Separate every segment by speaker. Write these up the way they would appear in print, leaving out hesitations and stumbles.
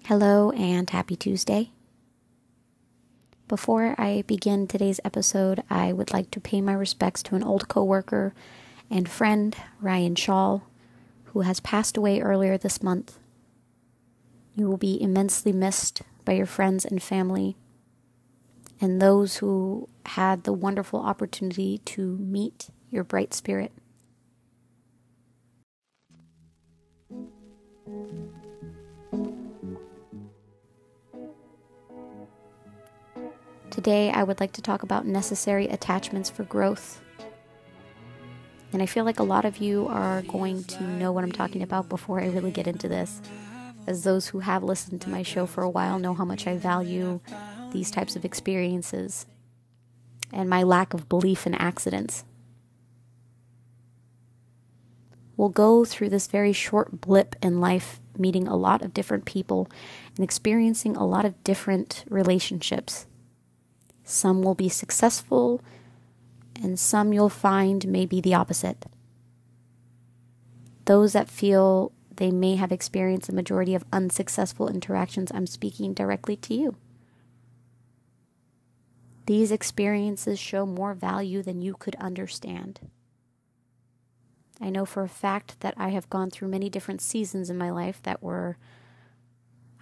Speaker 1: Hello and happy Tuesday. Before I begin today's episode, I would like to pay my respects to an old coworker and friend, Ryan Shaw, who has passed away earlier this month. You will be immensely missed by your friends and family and those who had the wonderful opportunity to meet your bright spirit. Today, I would like to talk about necessary attachments for growth. And I feel like a lot of you are going to know what I'm talking about before I really get into this, as those who have listened to my show for a while know how much I value these types of experiences and my lack of belief in accidents. We'll go through this very short blip in life, meeting a lot of different people and experiencing a lot of different relationships. Some will be successful, and some you'll find may be the opposite. Those that feel they may have experienced a majority of unsuccessful interactions, I'm speaking directly to you. These experiences show more value than you could understand. I know for a fact that I have gone through many different seasons in my life that were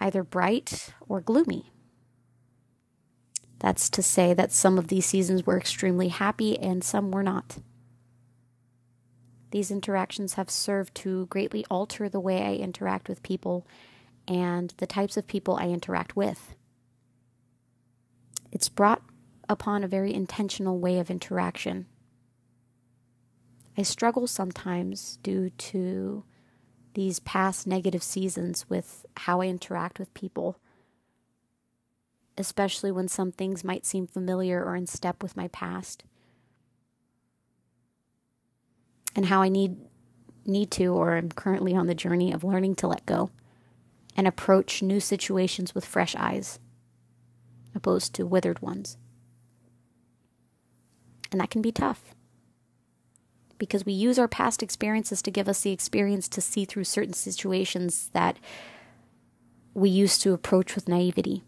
Speaker 1: either bright or gloomy. That's to say that some of these seasons were extremely happy and some were not. These interactions have served to greatly alter the way I interact with people and the types of people I interact with. It's brought upon a very intentional way of interaction. I struggle sometimes due to these past negative seasons with how I interact with people, especially when some things might seem familiar or in step with my past, and how I need to, or I'm currently on the journey of learning to let go and approach new situations with fresh eyes, opposed to withered ones. And that can be tough, because we use our past experiences to give us the experience to see through certain situations that we used to approach with naivety.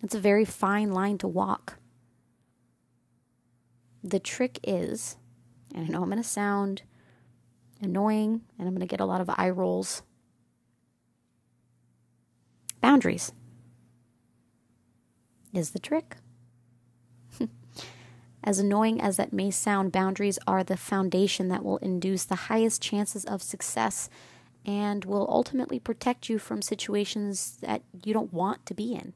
Speaker 1: It's a very fine line to walk. The trick is, and I know I'm going to sound annoying and I'm going to get a lot of eye rolls, boundaries is the trick. As annoying as that may sound, boundaries are the foundation that will induce the highest chances of success and will ultimately protect you from situations that you don't want to be in.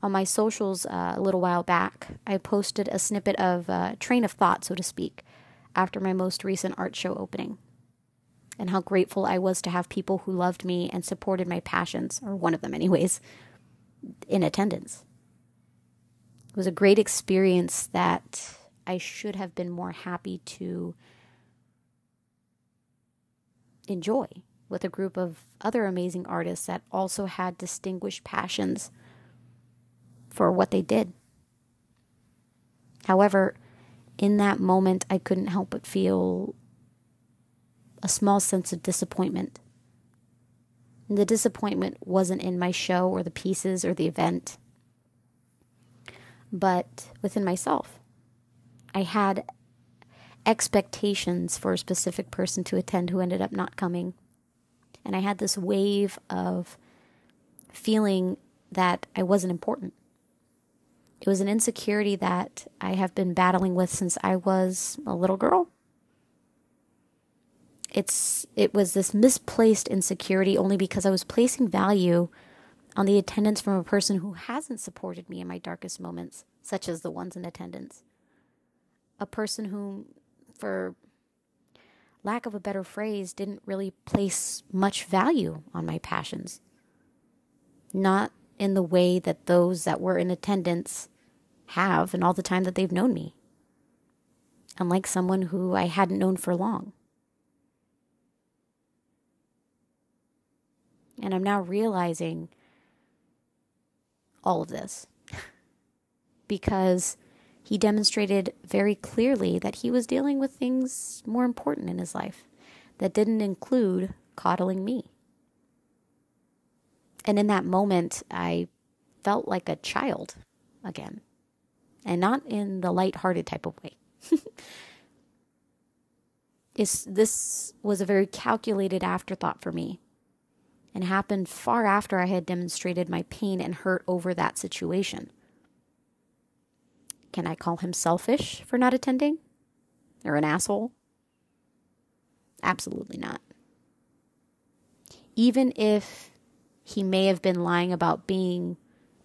Speaker 1: On my socials a little while back, I posted a snippet of train of thought, so to speak, after my most recent art show opening, and how grateful I was to have people who loved me and supported my passions, or one of them anyways, in attendance. It was a great experience that I should have been more happy to enjoy with a group of other amazing artists that also had distinguished passions for what they did. However, in that moment, I couldn't help but feel a small sense of disappointment. And the disappointment wasn't in my show or the pieces or the event, but within myself. I had expectations for a specific person to attend who ended up not coming. And I had this wave of feeling that I wasn't important. It was an insecurity that I have been battling with since I was a little girl. It was this misplaced insecurity only because I was placing value on the attendance from a person who hasn't supported me in my darkest moments, such as the ones in attendance. A person who, for lack of a better phrase, didn't really place much value on my passions. Not in the way that those that were in attendance have in all the time that they've known me. Unlike someone who I hadn't known for long. And I'm now realizing all of this because he demonstrated very clearly that he was dealing with things more important in his life that didn't include coddling me. And in that moment, I felt like a child again, and not in the lighthearted type of way. This was a very calculated afterthought for me, and happened far after I had demonstrated my pain and hurt over that situation. Can I call him selfish for not attending? Or an asshole? Absolutely not. Even if he may have been lying about being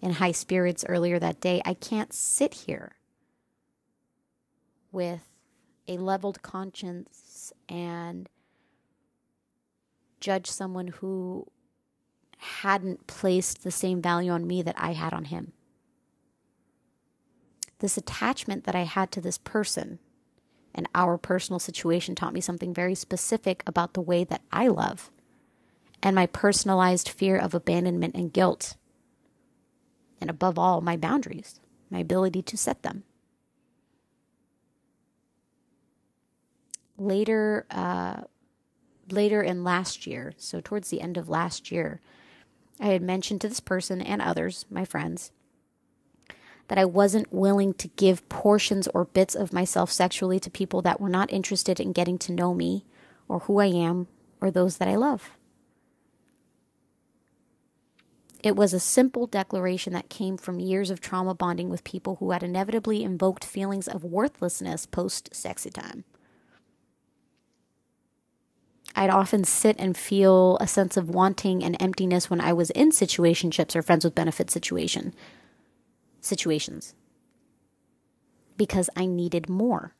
Speaker 1: in high spirits earlier that day, I can't sit here with a leveled conscience and judge someone who hadn't placed the same value on me that I had on him. This attachment that I had to this person and our personal situation taught me something very specific about the way that I love, and my personalized fear of abandonment and guilt. And above all, my boundaries, my ability to set them. Later in last year, so towards the end of last year, I had mentioned to this person and others, my friends, that I wasn't willing to give portions or bits of myself sexually to people that were not interested in getting to know me or who I am or those that I love. It was a simple declaration that came from years of trauma bonding with people who had inevitably invoked feelings of worthlessness post-sexy time. I'd often sit and feel a sense of wanting and emptiness when I was in situationships or friends with benefit situations because I needed more.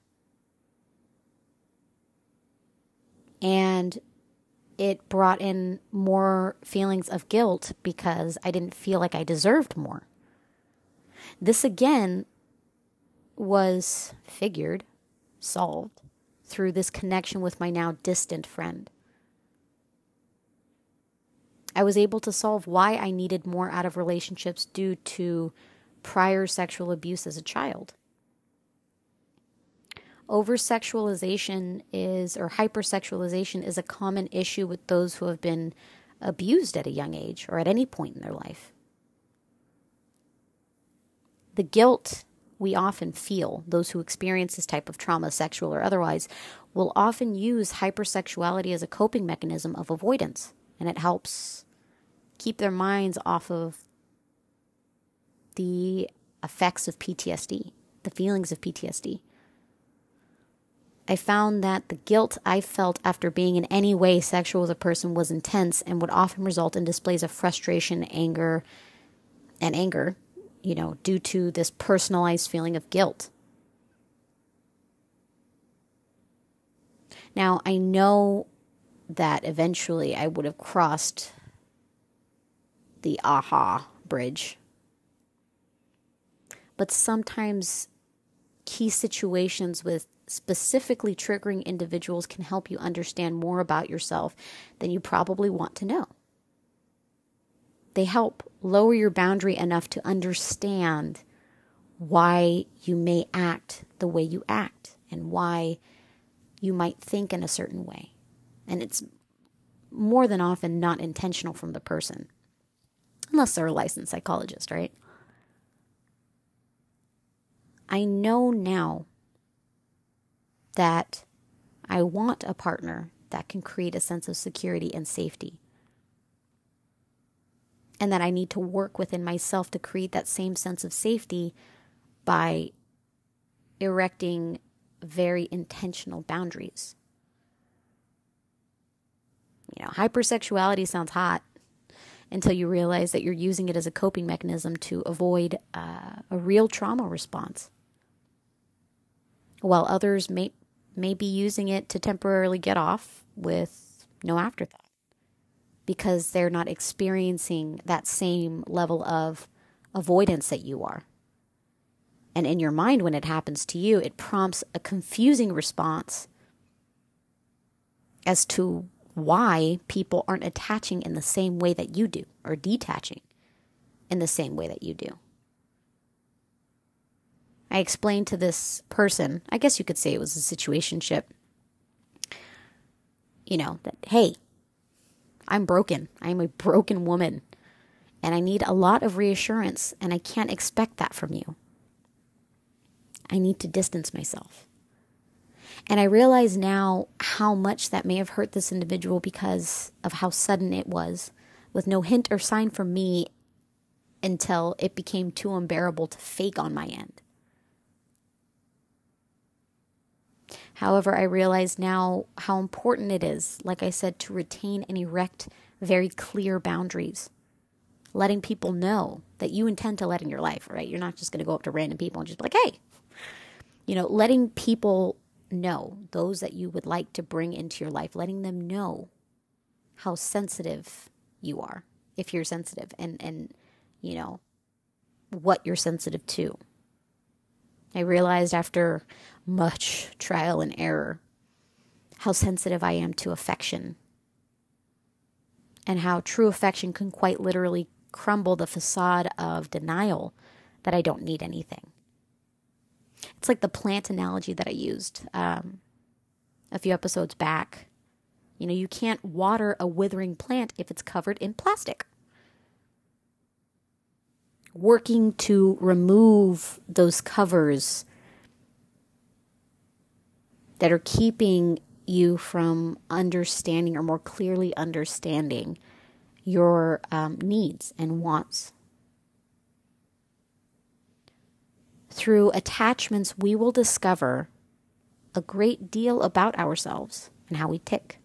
Speaker 1: And it brought in more feelings of guilt because I didn't feel like I deserved more. This again was solved through this connection with my now distant friend. I was able to solve why I needed more out of relationships due to prior sexual abuse as a child. Over-sexualization or hypersexualization is a common issue with those who have been abused at a young age or at any point in their life. The guilt we often feel, those who experience this type of trauma, sexual or otherwise, will often use hypersexuality as a coping mechanism of avoidance, and it helps keep their minds off of the effects of PTSD, the feelings of PTSD. I found that the guilt I felt after being in any way sexual with a person was intense and would often result in displays of frustration, anger, due to this personalized feeling of guilt. Now, I know that eventually I would have crossed the aha bridge. But sometimes key situations with specifically triggering individuals can help you understand more about yourself than you probably want to know. They help lower your boundary enough to understand why you may act the way you act and why you might think in a certain way. And it's more than often not intentional from the person, unless they're a licensed psychologist, right? I know now that I want a partner that can create a sense of security and safety. And that I need to work within myself to create that same sense of safety by erecting very intentional boundaries. Hypersexuality sounds hot until you realize that you're using it as a coping mechanism to avoid a real trauma response. While others may be using it to temporarily get off with no afterthought because they're not experiencing that same level of avoidance that you are. And in your mind, when it happens to you, it prompts a confusing response as to why people aren't attaching in the same way that you do or detaching in the same way that you do. I explained to this person, I guess you could say it was a situationship, that, hey, I'm broken. I'm a broken woman. And I need a lot of reassurance, and I can't expect that from you. I need to distance myself. And I realize now how much that may have hurt this individual because of how sudden it was, with no hint or sign from me until it became too unbearable to fake on my end. However, I realize now how important it is, like I said, to retain and erect very clear boundaries. Letting people know that you intend to let in your life, right? You're not just going to go up to random people and just be like, hey. Letting people know, those that you would like to bring into your life, letting them know how sensitive you are, if you're sensitive, and what you're sensitive to. I realized after much trial and error how sensitive I am to affection, and how true affection can quite literally crumble the facade of denial that I don't need anything. It's like the plant analogy that I used a few episodes back. You can't water a withering plant if it's covered in plastic. Working to remove those covers that are keeping you from understanding, or more clearly understanding, your needs and wants. Through attachments, we will discover a great deal about ourselves and how we tick.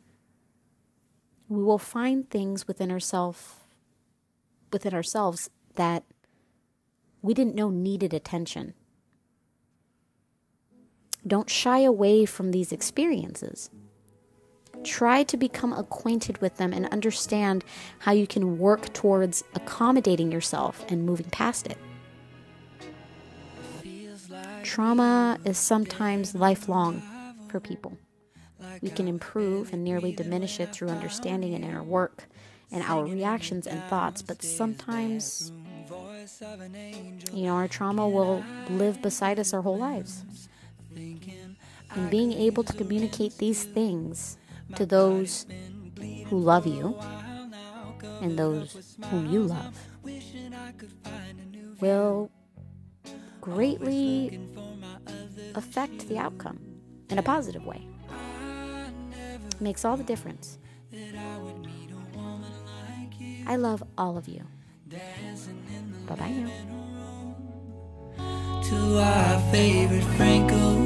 Speaker 1: We will find things within ourselves that we didn't know needed attention. Don't shy away from these experiences. Try to become acquainted with them and understand how you can work towards accommodating yourself and moving past it. Trauma is sometimes lifelong for people. We can improve and nearly diminish it through understanding and inner work and our reactions and thoughts, but sometimes, our trauma will live beside us our whole lives. And being able to communicate these things to those who love you and those whom you love will greatly affect the outcome in a positive way. It makes all the difference. I love all of you. Bye-bye now.
Speaker 2: To our favorite Franco.